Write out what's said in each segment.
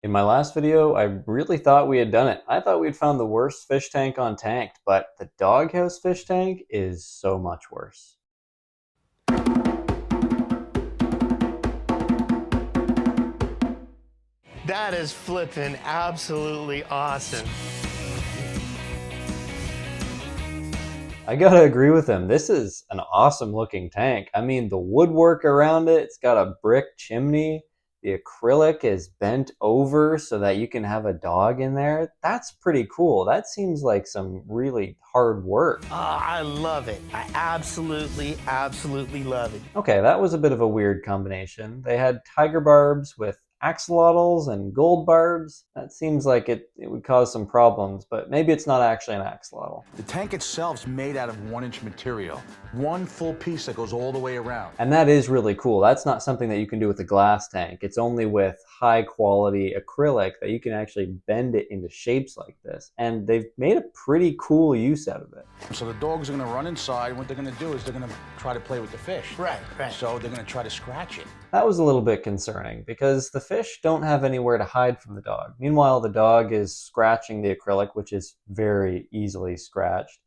In my last video, I really thought we had done it. I thought we'd found the worst fish tank on Tanked, but the doghouse fish tank is so much worse. That is flippin' absolutely awesome. I gotta agree with him. This is an awesome looking tank. I mean, the woodwork around it, it's got a brick chimney. The acrylic is bent over so that you can have a dog in there. That's pretty cool. That seems like some really hard work. Oh, I love it. I absolutely love it. Okay, that was a bit of a weird combination. They had tiger barbs with axolotls and gold barbs. That seems like it would cause some problems, but maybe it's not actually an axolotl. The tank itself's made out of 1-inch material. One full piece that goes all the way around. And that is really cool. That's not something that you can do with a glass tank. It's only with high quality acrylic that you can actually bend it into shapes like this. And they've made a pretty cool use out of it. So the dogs are gonna run inside, and what they're gonna do is they're gonna try to play with the fish. Right. So they're gonna try to scratch it. That was a little bit concerning because the fish don't have anywhere to hide from the dog. Meanwhile, the dog is scratching the acrylic, which is very easily scratched.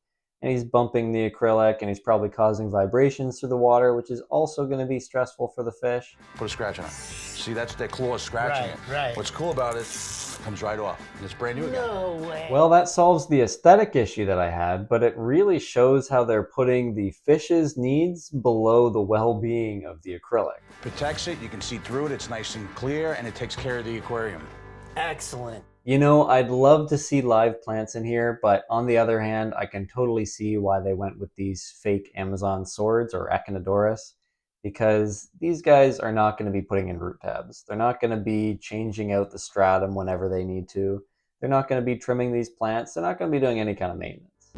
And he's bumping the acrylic, and he's probably causing vibrations through the water, which is also going to be stressful for the fish. Put a scratch on it. See, that's their claws scratching it. Right. What's cool about it, it comes right off. And it's brand new again. No way. Well, that solves the aesthetic issue that I had, but it really shows how they're putting the fish's needs below the well-being of the acrylic. Protects it, you can see through it, it's nice and clear, and it takes care of the aquarium. Excellent. You know, I'd love to see live plants in here, but on the other hand, I can totally see why they went with these fake Amazon swords or Echinodoros, because these guys are not going to be putting in root tabs. They're not going to be changing out the stratum whenever they need to. They're not going to be trimming these plants. They're not going to be doing any kind of maintenance.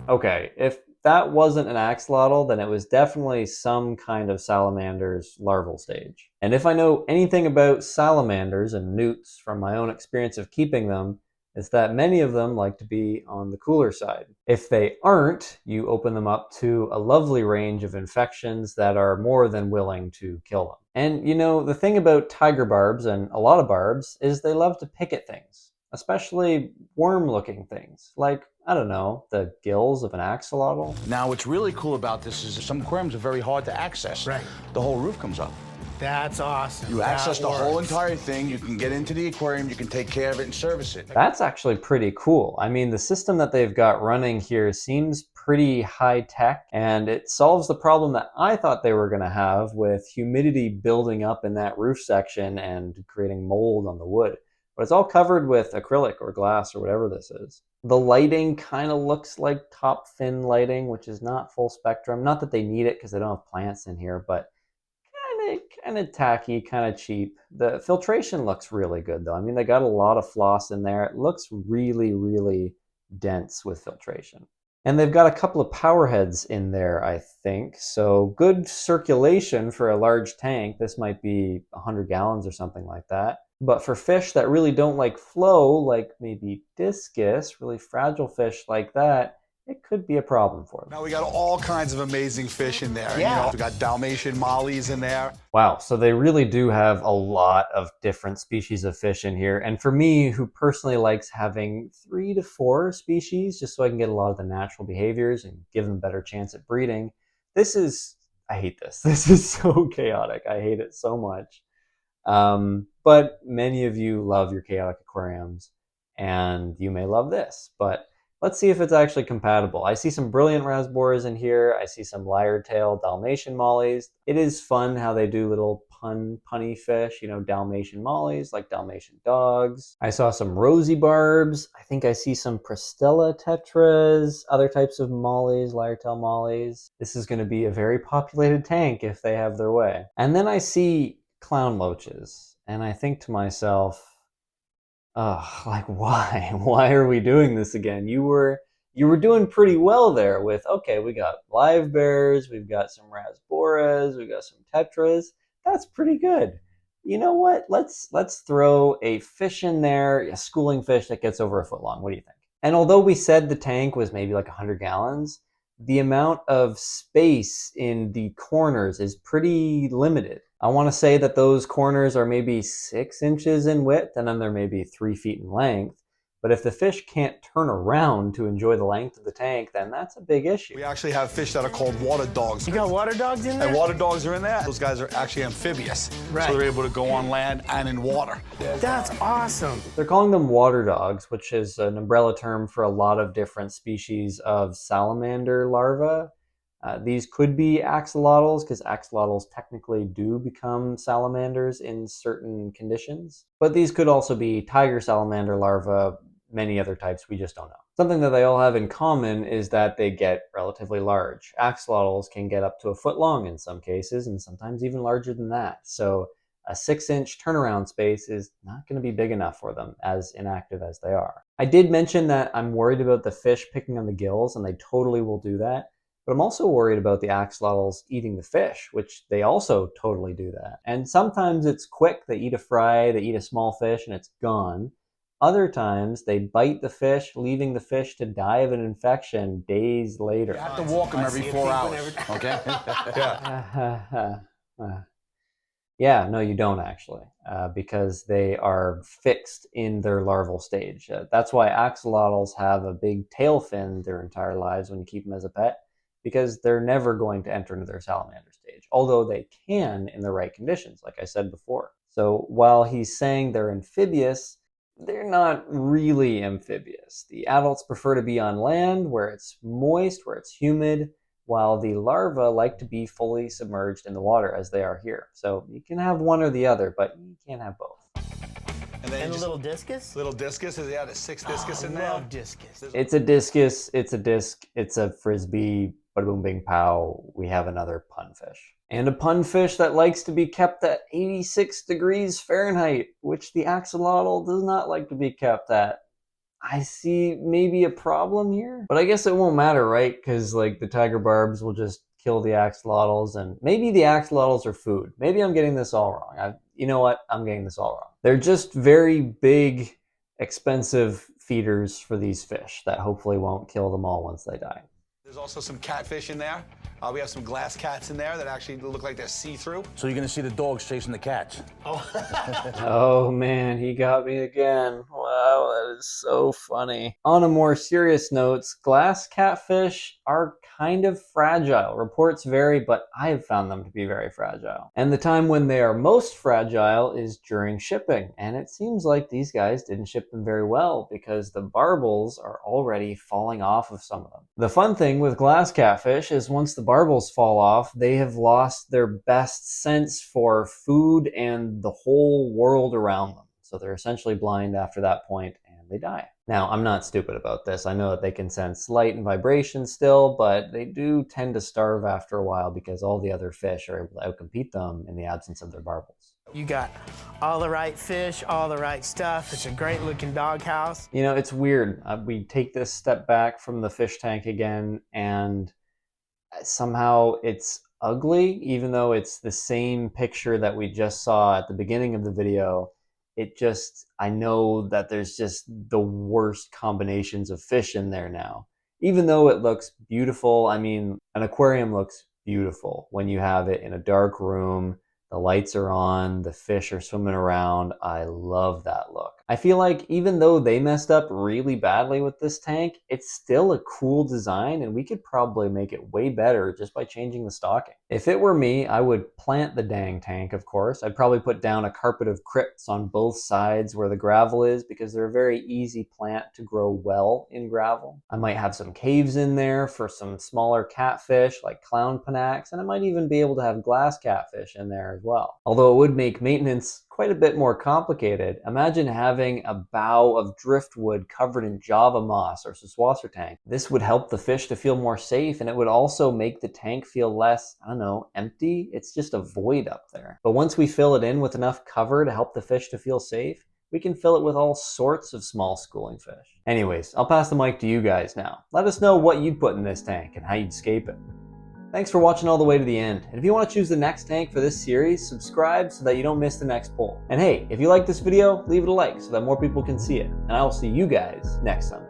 Okay, if that wasn't an axolotl, then it was definitely some kind of salamander's larval stage. And if I know anything about salamanders and newts from my own experience of keeping them, it's that many of them like to be on the cooler side. If they aren't, you open them up to a lovely range of infections that are more than willing to kill them. And you know, the thing about tiger barbs and a lot of barbs is they love to pick at things, especially worm-looking things, like, I don't know, the gills of an axolotl. Now, what's really cool about this is some aquariums are very hard to access. Right. The whole roof comes up. That's awesome. You That access the whole works. entire thing, you can get into the aquarium, you can take care of it and service it. That's actually pretty cool. I mean, the system that they've got running here seems pretty high tech, and it solves the problem that I thought they were going to have with humidity building up in that roof section and creating mold on the wood. But it's all covered with acrylic or glass or whatever this is. The lighting kind of looks like top fin lighting, which is not full spectrum. Not that they need it because they don't have plants in here, but kind of tacky, kind of cheap. The filtration looks really good though. I mean, they got a lot of floss in there. It looks really dense with filtration. And they've got a couple of power heads in there, I think. So good circulation for a large tank. This might be 100 gallons or something like that. But for fish that really don't like flow, like maybe discus, really fragile fish like that, it could be a problem for them. Now we got all kinds of amazing fish in there. Yeah. You know, we got Dalmatian mollies in there. Wow, so they really do have a lot of different species of fish in here. And for me, who personally likes having 3 to 4 species, just so I can get a lot of the natural behaviors and give them a better chance at breeding, I hate this. This is so chaotic. I hate it so much. But many of you love your chaotic aquariums, and you may love this, but let's see if it's actually compatible. I see some brilliant rasboras in here. I see some lyre-tailed Dalmatian mollies. It is fun how they do little punny fish, you know, Dalmatian mollies, like Dalmatian dogs. I saw some rosy barbs. I think I see some Pristella tetras, other types of mollies, lyre-tail mollies. This is going to be a very populated tank if they have their way. And then I see clown loaches, and I think to myself, oh, like why? Why are we doing this again? You were doing pretty well there with, okay, we got live bears, we've got some rasboras, we've got some tetras. That's pretty good. You know what? Let's throw a fish in there, a schooling fish that gets over a foot long. What do you think? And although we said the tank was maybe like 100 gallons, the amount of space in the corners is pretty limited. I want to say that those corners are maybe 6 inches in width, and then they're maybe 3 feet in length. But if the fish can't turn around to enjoy the length of the tank, then that's a big issue. We actually have fish that are called water dogs. You got water dogs in there? And water dogs are in there. Those guys are actually amphibious. Right. So they're able to go on land and in water. That's awesome. They're calling them water dogs, which is an umbrella term for a lot of different species of salamander larvae. These could be axolotls, because axolotls technically do become salamanders in certain conditions. But these could also be tiger salamander larvae, many other types, we just don't know. Something that they all have in common is that they get relatively large. Axolotls can get up to a foot long in some cases, and sometimes even larger than that. So a 6-inch turnaround space is not going to be big enough for them, as inactive as they are. I did mention that I'm worried about the fish picking on the gills, and they totally will do that. But I'm also worried about the axolotls eating the fish, which they also totally do that. And sometimes it's quick. They eat a fry, they eat a small fish, and it's gone. Other times, they bite the fish, leaving the fish to die of an infection days later. You have to walk them every 4 hours, okay? Yeah. Yeah, no, you don't actually, because they are fixed in their larval stage. That's why axolotls have a big tail fin their entire lives when you keep them as a pet, because they're never going to enter into their salamander stage, although they can in the right conditions, like I said before. So while he's saying they're amphibious, they're not really amphibious. The adults prefer to be on land where it's moist, where it's humid, while the larvae like to be fully submerged in the water as they are here. So you can have one or the other, but you can't have both. And a little discus? Little discus, yeah, there's 6 discus in there. I love discus. It's a discus, it's a disc, it's a frisbee, bada boom bing pow, we have another punfish. And a punfish that likes to be kept at 86 degrees Fahrenheit, which the axolotl does not like to be kept at. I see maybe a problem here, but I guess it won't matter, right? Because like the tiger barbs will just kill the axolotls, and maybe the axolotls are food. Maybe I'm getting this all wrong. You know what? I'm getting this all wrong. They're just very big, expensive feeders for these fish that hopefully won't kill them all once they die. There's also some catfish in there. We have some glass cats in there that actually look like they're see-through. So you're gonna see the dogs chasing the cats. Oh man, he got me again. Wow, that is so funny. On a more serious note, glass catfish are kind of fragile. Reports vary, but I have found them to be very fragile. And the time when they are most fragile is during shipping. And it seems like these guys didn't ship them very well, because the barbels are already falling off of some of them. The fun thing with glass catfish is once the barbels fall off, they have lost their best sense for food and the whole world around them. So they're essentially blind after that point, and they die. Now, I'm not stupid about this. I know that they can sense light and vibration still, but they do tend to starve after a while because all the other fish are able to outcompete them in the absence of their barbels. You got all the right fish, all the right stuff. It's a great looking doghouse. You know, it's weird. We take this step back from the fish tank again, and somehow it's ugly, even though it's the same picture that we just saw at the beginning of the video. I know that there's just the worst combinations of fish in there now. Even though it looks beautiful, I mean, an aquarium looks beautiful when you have it in a dark room, the lights are on, the fish are swimming around. I love that look. I feel like even though they messed up really badly with this tank, it's still a cool design, and we could probably make it way better just by changing the stocking. If it were me, I would plant the dang tank, of course. I'd probably put down a carpet of crypts on both sides where the gravel is, because they're a very easy plant to grow well in gravel. I might have some caves in there for some smaller catfish like clown panax, and I might even be able to have glass catfish in there as well. Although it would make maintenance quite a bit more complicated. Imagine having a bough of driftwood covered in Java moss or Saswasser tank. This would help the fish to feel more safe, and it would also make the tank feel less, I don't know, empty. It's just a void up there. But once we fill it in with enough cover to help the fish to feel safe, we can fill it with all sorts of small schooling fish. Anyways, I'll pass the mic to you guys now. Let us know what you'd put in this tank and how you'd scape it. Thanks for watching all the way to the end. And if you want to choose the next tank for this series, subscribe so that you don't miss the next poll. And hey, if you like this video, leave it a like so that more people can see it. And I will see you guys next time.